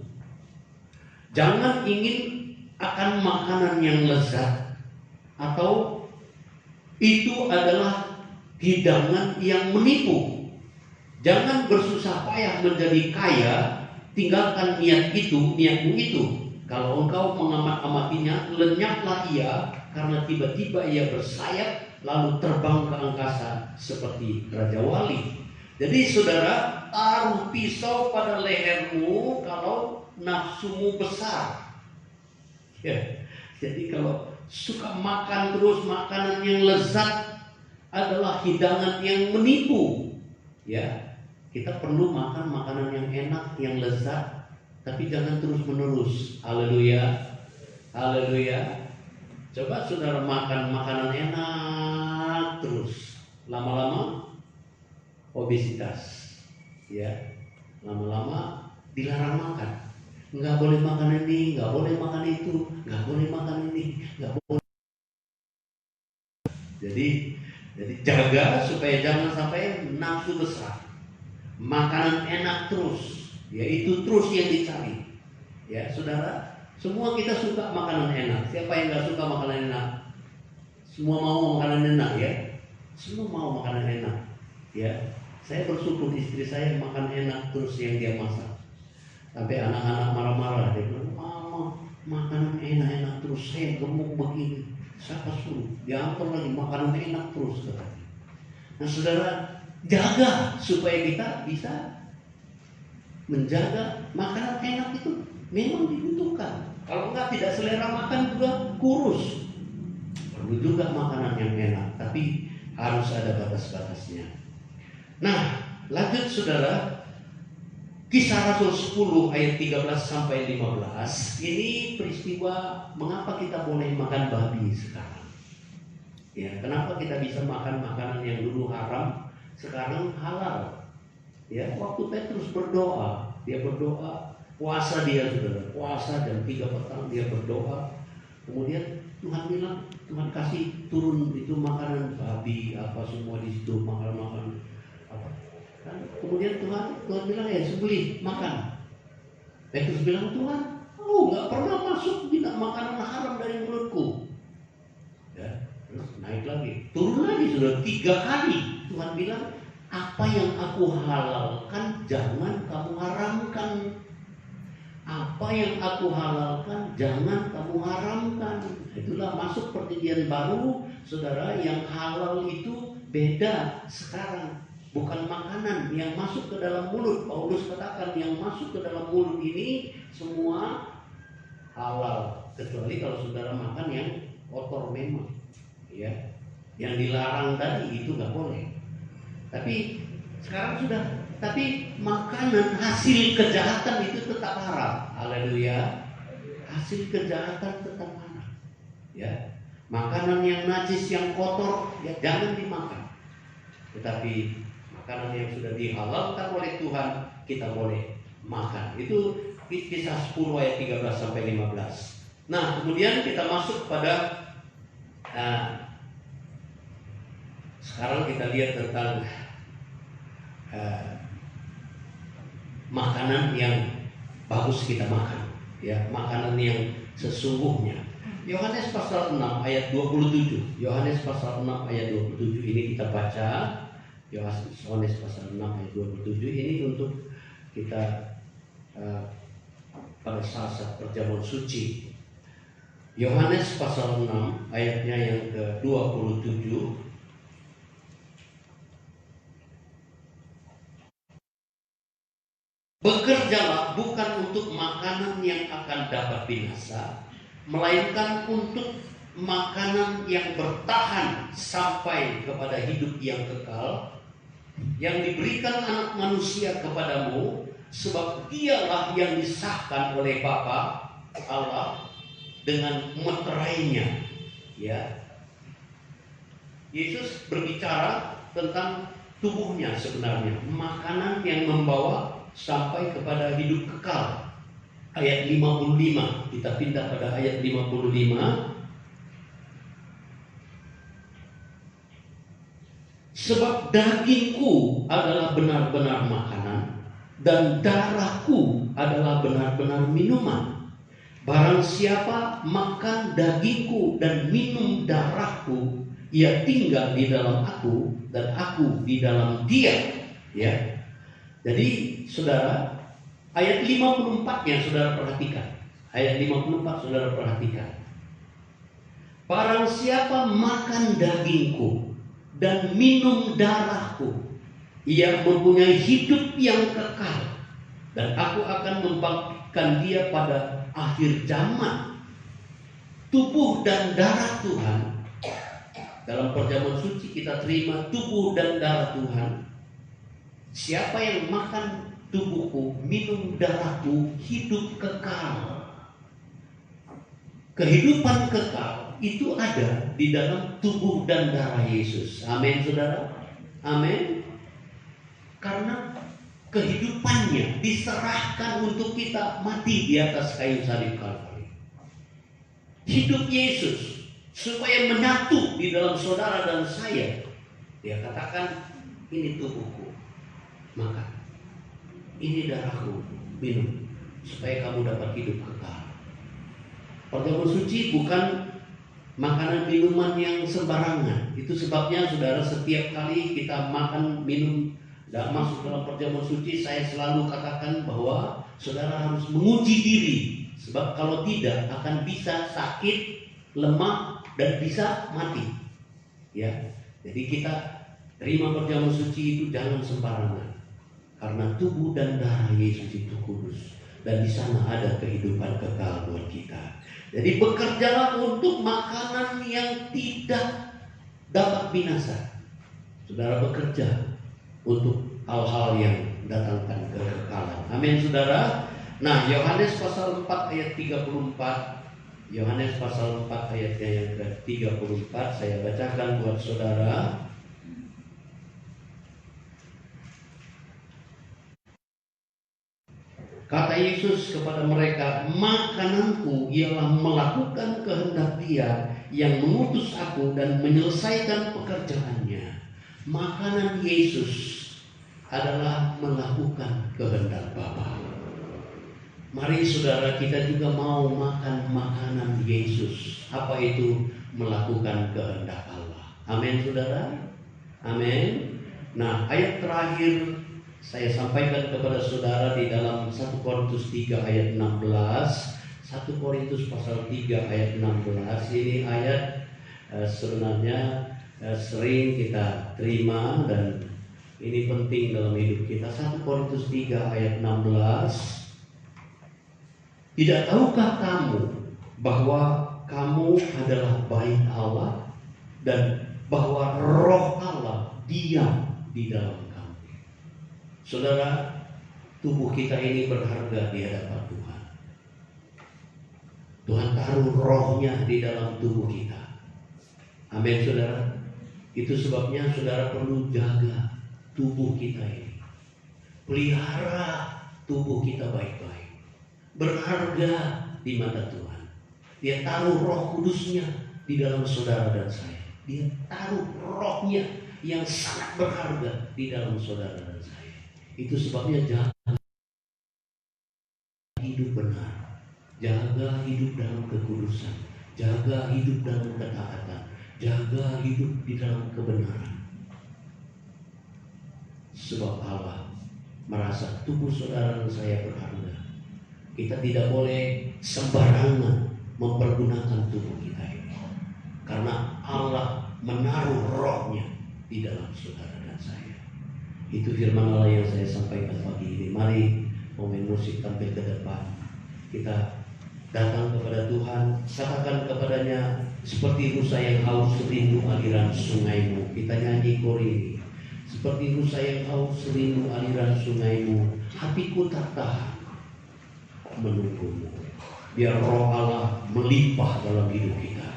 Jangan ingin akan makanan yang lezat, atau itu adalah hidangan yang menipu. Jangan bersusah payah menjadi kaya, tinggalkan niatmu itu. Kalau engkau mengamat-amatinya, lenyaplah ia, karena tiba-tiba ia bersayap lalu terbang ke angkasa seperti Raja Wali. Jadi saudara, taruh pisau pada lehermu kalau nafsumu besar. Ya. Jadi kalau suka makan terus makanan yang lezat adalah hidangan yang menipu. Ya, kita perlu makan makanan yang enak, yang lezat, tapi jangan terus menerus. Haleluya, haleluya. Coba saudara makan makanan enak terus, lama-lama obesitas, ya, lama-lama dilarang makan. Nggak boleh makan ini, nggak boleh makan itu, nggak boleh makan ini, nggak boleh. Jadi jaga supaya jangan sampai nafsu besar. Makanan enak terus, yaitu terus yang dicari. Ya, saudara, semua kita suka makanan enak. Siapa yang nggak suka makanan enak? Semua mau makanan enak, ya. Semua mau makanan enak, ya. Saya bersyukur istri saya makan enak terus yang dia masak. Sampai anak-anak marah-marah, dia bilang, "Mama, makanan enak-enak terus, saya gemuk begini." Siapa suruh? Diatur lagi makanan enak terus, katanya. Nah saudara, jaga supaya kita bisa menjaga makanan enak itu memang dibutuhkan. Kalau enggak, tidak selera makan juga kurus. Perlu juga makanan yang enak, tapi harus ada batas-batasnya. Nah, lanjut saudara. Kisah Rasul 10 ayat 13 sampai 15. Ini peristiwa mengapa kita boleh makan babi sekarang. Ya, kenapa kita bisa makan makanan yang dulu haram sekarang halal. Ya, waktu Petrus berdoa, dia berdoa, puasa dia saudara, puasa jam 3 petang dia berdoa. Kemudian Tuhan bilang, Tuhan kasih turun itu makanan babi apa semua di situ, makanan apa. Kemudian Tuhan bilang, ya sembelih makan. Petrus bilang, Tuhan, nggak pernah masuk bina makanan haram dari mulutku. Ya, terus naik lagi, turun lagi sudah 3 kali. Tuhan bilang, apa yang aku halalkan jangan kamu haramkan. Apa yang aku halalkan jangan kamu haramkan. Itulah masuk perjanjian baru, saudara. Yang halal itu beda sekarang. Bukan makanan yang masuk ke dalam mulut. Paulus katakan yang masuk ke dalam mulut ini semua halal, kecuali kalau saudara makan yang kotor memang, ya. Yang dilarang tadi itu nggak boleh. Tapi sekarang sudah. Tapi makanan hasil kejahatan itu tetap haram. Haleluya. Hasil kejahatan tetap haram. Ya. Makanan yang najis, yang kotor, ya jangan dimakan. Tetapi makanan yang sudah dihalalkan oleh Tuhan kita boleh makan. Itu kisah 10 ayat 13 sampai 15. Nah, kemudian kita masuk pada sekarang kita lihat tentang makanan yang bagus kita makan, ya, makanan yang sesungguhnya. Yohanes pasal 6 ayat 27. Yohanes pasal 6 ayat 27 ini kita baca. Yohanes pasal 6 ayat 27 ini untuk kita pada saat perjamuan suci. Yohanes pasal 6 ayatnya yang ke-27. Bekerjalah bukan untuk makanan yang akan dapat binasa, melainkan untuk makanan yang bertahan sampai kepada hidup yang kekal, yang diberikan Anak Manusia kepadamu, sebab dialah yang disahkan oleh Bapa Allah dengan meterainya. Ya, Yesus berbicara tentang tubuhnya sebenarnya, makanan yang membawa sampai kepada hidup kekal. Ayat 55, kita pindah pada ayat 55. Sebab dagingku adalah benar-benar makanan, dan darahku adalah benar-benar minuman. Barang siapa makan dagingku dan minum darahku, ia tinggal di dalam aku dan aku di dalam dia. Ya. Jadi saudara, ayat 54-nya saudara perhatikan. Ayat 54 saudara perhatikan. Barang siapa makan dagingku dan minum darahku, ia mempunyai hidup yang kekal, dan aku akan membangkitkan dia pada akhir zaman. Tubuh dan darah Tuhan, dalam perjamuan suci kita terima tubuh dan darah Tuhan. Siapa yang makan tubuhku, minum darahku, hidup kekal. Kehidupan kekal itu ada di dalam tubuh dan darah Yesus. Amin, saudara. Amin. Karena kehidupannya diserahkan untuk kita mati di atas kayu salib Kalvari. Hidup Yesus supaya menyatu di dalam saudara dan saya. Dia katakan, ini tubuhku, makan. Ini darahku, minum, supaya kamu dapat hidup kekal. Perjamuan suci bukan makanan minuman yang sembarangan. Itu sebabnya saudara, setiap kali kita makan minum dan masuk dalam perjamuan suci, saya selalu katakan bahwa saudara harus menguji diri. Sebab kalau tidak akan bisa sakit, lemah, dan bisa mati. Ya, jadi kita terima perjamuan suci itu jangan sembarangan. Karena tubuh dan darah Yesus itu kudus, dan di sana ada kehidupan kekal buat kita. Jadi bekerjalah untuk makanan yang tidak dapat binasa. Saudara bekerja untuk hal-hal yang datangkan kekekalan. Amin, saudara. Nah, Yohanes pasal 4 ayat 34. Yohanes pasal 4 ayatnya yang ke-34 saya bacakan buat saudara. Kata Yesus kepada mereka, makananku ialah melakukan kehendak Dia yang mengutus aku dan menyelesaikan pekerjaannya. Makanan Yesus adalah melakukan kehendak Bapa. Mari saudara, kita juga mau makan makanan Yesus. Apa itu? Melakukan kehendak Allah. Amin, saudara. Amin. Nah, ayat terakhir saya sampaikan kepada saudara di dalam 1 Korintus 3 ayat 16. 1 Korintus pasal 3 ayat 16. Ini ayat sebenarnya sering kita terima dan ini penting dalam hidup kita. 1 Korintus 3 ayat 16. Tidak tahukah kamu bahwa kamu adalah bait Allah dan bahwa Roh Allah diam di dalam kamu? Saudara, tubuh kita ini berharga di hadapan Tuhan. Tuhan taruh Roh-Nya di dalam tubuh kita. Amin, saudara. Itu sebabnya saudara perlu jaga tubuh kita ini. Pelihara tubuh kita baik-baik. Berharga di mata Tuhan. Dia taruh Roh Kudusnya di dalam saudara dan saya. Dia taruh Roh-Nya yang sangat berharga di dalam saudara dan saya. Itu sebabnya jaga hidup benar, jaga hidup dalam kekudusan, jaga hidup dalam ketaatan, jaga hidup di dalam kebenaran. Sebab Allah merasa tubuh saudara dan saya berharga. Kita tidak boleh sembarangan mempergunakan tubuh kita ini, karena Allah menaruh Roh-Nya di dalam saudara dan saya. Itu firman Allah yang saya sampaikan pagi ini. Mari pemain musik tampil ke depan. Kita datang kepada Tuhan, katakan kepadanya seperti rusa yang haus rindu aliran sungaimu. Kita nyanyi kor ini. Seperti rusa yang haus rindu aliran sungaimu, hatiku tak tahan menunggumu. Biar Roh Allah melimpah dalam hidup kita.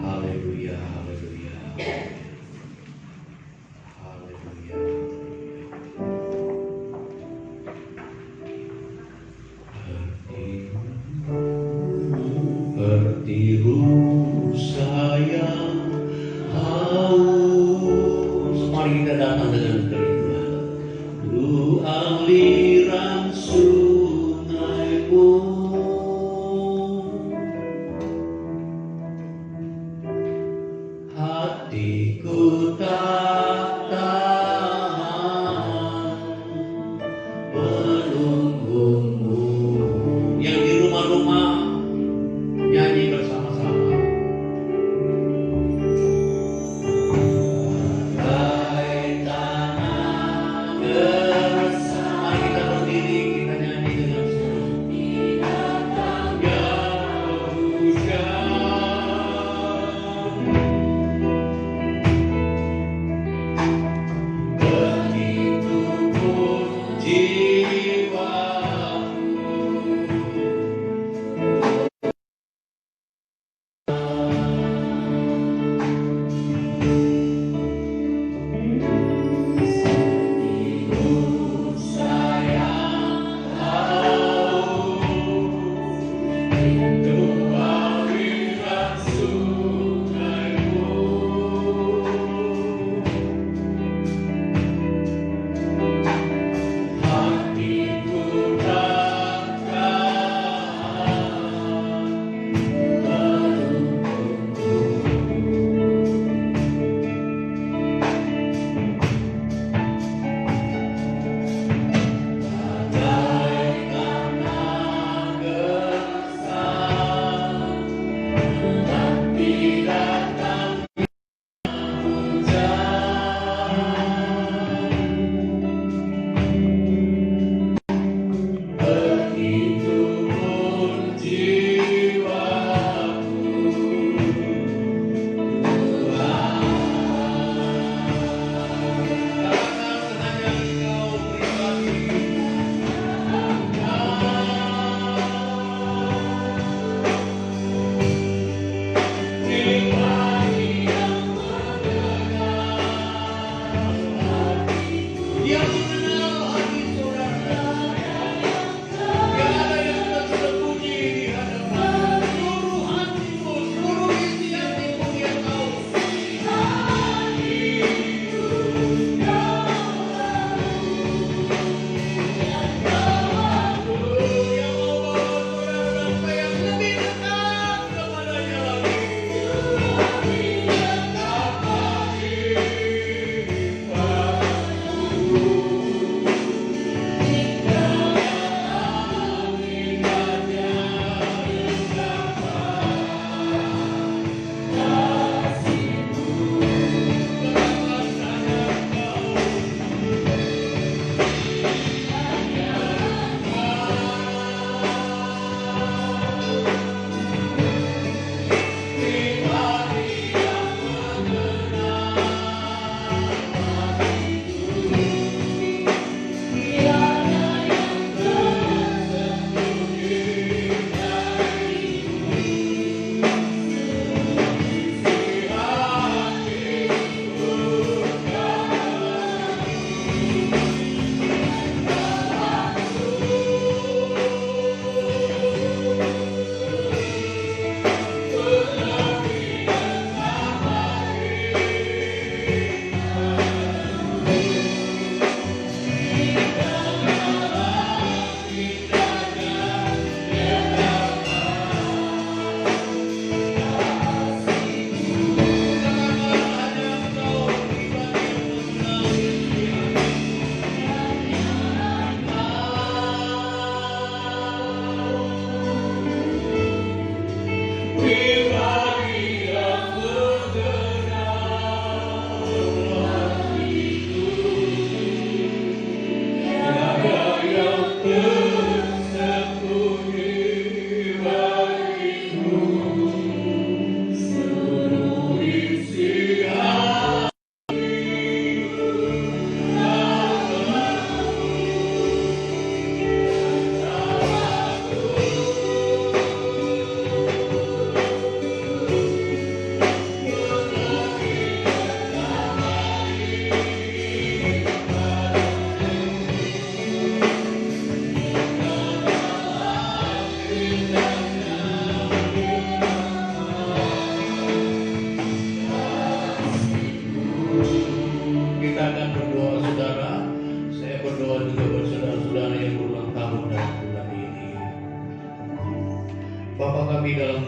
Haleluya, haleluya. Haleluya. Seperti rusa yang haus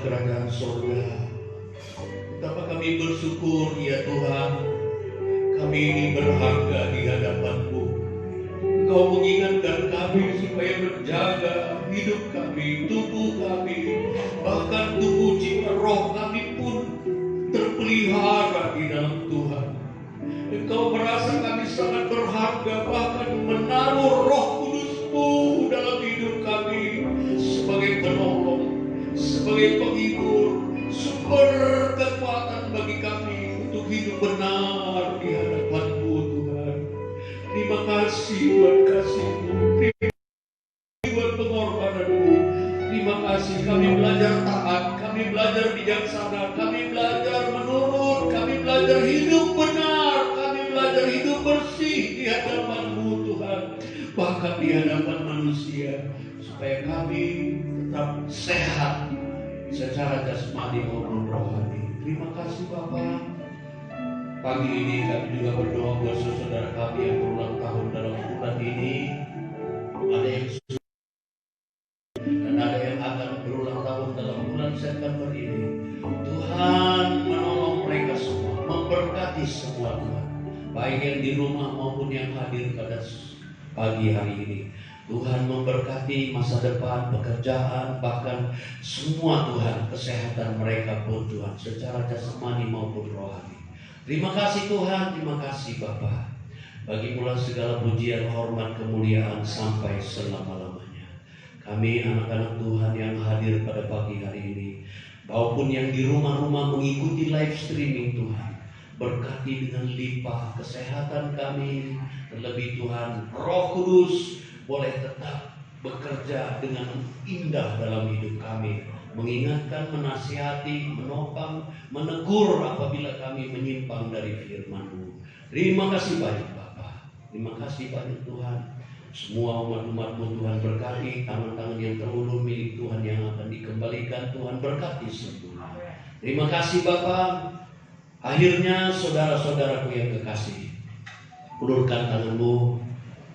kerajaan surga. Betapa kami bersyukur ya Tuhan, kami ini berharga di hadapan-Mu. Engkau mengingatkan kami supaya menjaga hidup kami, tubuh kami, bahkan tubuh jiwa roh kami pun terpelihara di dalam Tuhan. Engkau merasa kami sangat berharga, bahkan menaruh Roh Kudus-Mu dalam hidup kami sebagai penolong, sebagai penghibur, sumber kekuatan bagi kami untuk hidup benar di hadapan-Mu Tuhan. Terima kasih buat kasih-Mu, terima kasih buat pengorbanan-Mu. Terima kasih kami belajar taat, kami belajar bijaksana, kami belajar menurut, kami belajar hidup benar, kami belajar hidup bersih di hadapan-Mu Tuhan, bahkan di hadapan manusia, supaya kami tetap sehat secara jasmani maupun rohani. Terima kasih Bapa. Pagi ini kami juga berdoa buat saudara kami yang berulang tahun dalam bulan ini. Ada yang dan ada yang akan berulang tahun dalam bulan September ini. Tuhan menolong mereka semua, memberkati semua Tuhan, baik yang di rumah maupun yang hadir pada pagi hari ini. Tuhan memberkati masa depan, pekerjaan, bahkan semua Tuhan, kesehatan mereka pun Tuhan, secara jasmani maupun rohani. Terima kasih Tuhan, terima kasih Bapa. Bagi mula segala pujian, hormat, kemuliaan sampai selama-lamanya. Kami anak-anak Tuhan yang hadir pada pagi hari ini, maupun yang di rumah-rumah mengikuti live streaming Tuhan, berkati dengan limpah kesehatan kami. Terlebih Tuhan, Roh Kudus boleh tetap bekerja dengan indah dalam hidup kami, mengingatkan, menasihati, menopang, menegur apabila kami menyimpang dari firman-Mu. Terima kasih banyak Bapa, terima kasih banyak Tuhan. Semua umat-umat-Mu Tuhan berkati, tangan-tangan yang terulur milik Tuhan yang akan dikembalikan Tuhan berkati semua. Terima kasih Bapa. Akhirnya saudara-saudaraku yang kekasih, ulurkan tanganmu.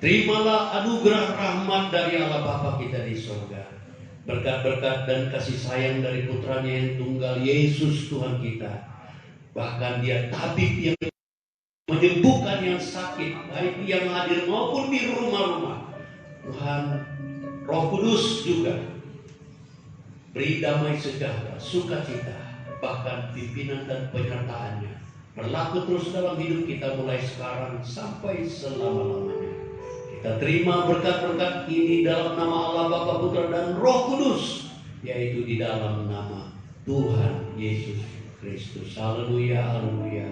Terimalah anugerah rahmat dari Allah Bapa kita di surga, berkat-berkat dan kasih sayang dari putranya yang tunggal, Yesus Tuhan kita. Bahkan Dia tabib yang menyembuhkan yang sakit, baik yang hadir maupun di rumah-rumah. Tuhan, Roh Kudus juga beri damai sejahtera, sukacita, bahkan pimpinan dan penyertaannya berlaku terus dalam hidup kita mulai sekarang sampai selama-lamanya. Kita terima berkat-berkat ini dalam nama Allah Bapa, Putra dan Roh Kudus, yaitu di dalam nama Tuhan Yesus Kristus. Haleluya, haleluya.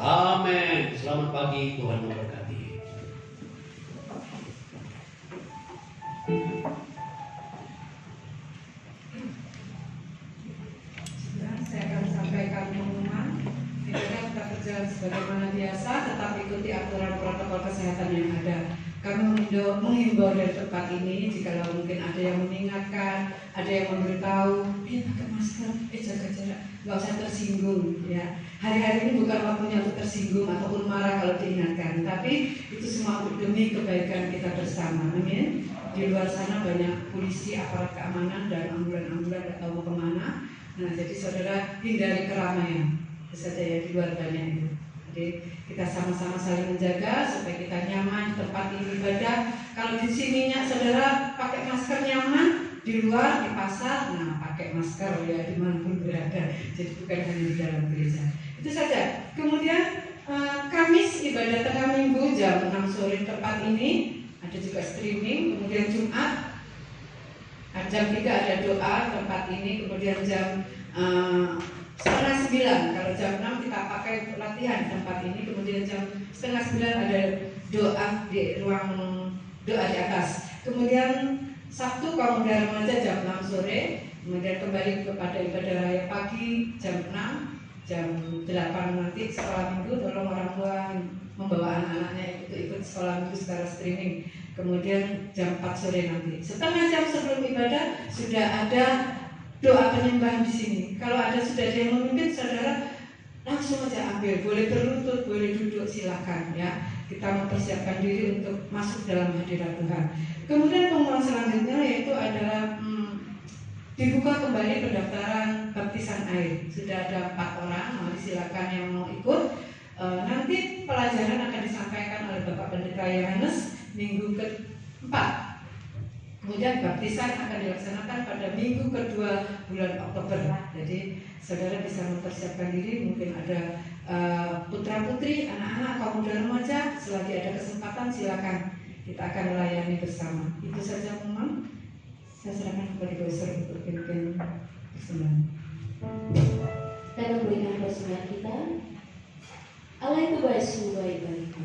Amin. Selamat pagi, Tuhan memberkati. Saya akan sampaikan pengumuman. Kita berjalan sebagaimana biasa, tetap ikuti aturan protokol kesehatan yang ada. Kami menghimbau dari tempat ini, jika mungkin ada yang mengingatkan, ada yang memberitahu, pakai masker, jaga jarak, nggak usah tersinggung. Ya, hari-hari ini bukan waktunya untuk tersinggung ataupun marah kalau diingatkan, tapi itu semua demi kebaikan kita bersama. Amin. Di luar sana banyak polisi, aparat keamanan dan ambulan-ambulan nggak tahu mau kemana. Nah, jadi saudara hindari keramaian. Itu saja ya, di luar banyak itu. Jadi kita sama-sama saling menjaga supaya kita nyaman di tempat ibadah. Kalau di sininya saudara pakai masker nyaman, di luar di pasar, nah pakai masker ya dimanapun berada. Jadi bukan hanya di dalam gereja. Itu saja. Kemudian Kamis ibadah tengah minggu jam 6 sore tempat ini, ada juga streaming. Kemudian Jumat jam 3 ada doa tempat ini. Kemudian jam 8:30, kalau jam 6 kita pakai latihan tempat ini. Kemudian jam 8:30 ada doa di ruang doa di atas. Kemudian Sabtu Pemuda Remaja jam 6 sore. Kemudian kembali kepada ibadah raya pagi jam 6, jam 8 nanti sekolah minggu. Tolong orang tua membawa anak-anaknya ikut sekolah minggu secara streaming. Kemudian jam 4 sore nanti. Setengah jam sebelum ibadah sudah ada doa penyembahan di sini. Kalau sudah ada yang memimpin, saudara langsung aja ambil. Boleh berlutut, boleh duduk, silakan ya. Kita mempersiapkan diri untuk masuk dalam hadirat Tuhan. Kemudian pengumuman selanjutnya yaitu adalah dibuka kembali pendaftaran baptisan air. Sudah ada 4 orang, mari silakan yang mau ikut. Nanti pelajaran akan disampaikan oleh Bapak Pendeta Yohanes minggu ke-4. Kemudian baptisan akan dilaksanakan pada minggu kedua bulan Oktober. Jadi saudara bisa mempersiapkan diri. Mungkin ada putra putri, anak-anak, kaum muda remaja. Selagi ada kesempatan silakan, kita akan melayani bersama. Itu saja memang. Saya serahkan kepada Boser untuk pimpin persembahan. Dan memberikan persembahan kita. Allah itu baik, sungguh baik bagiku.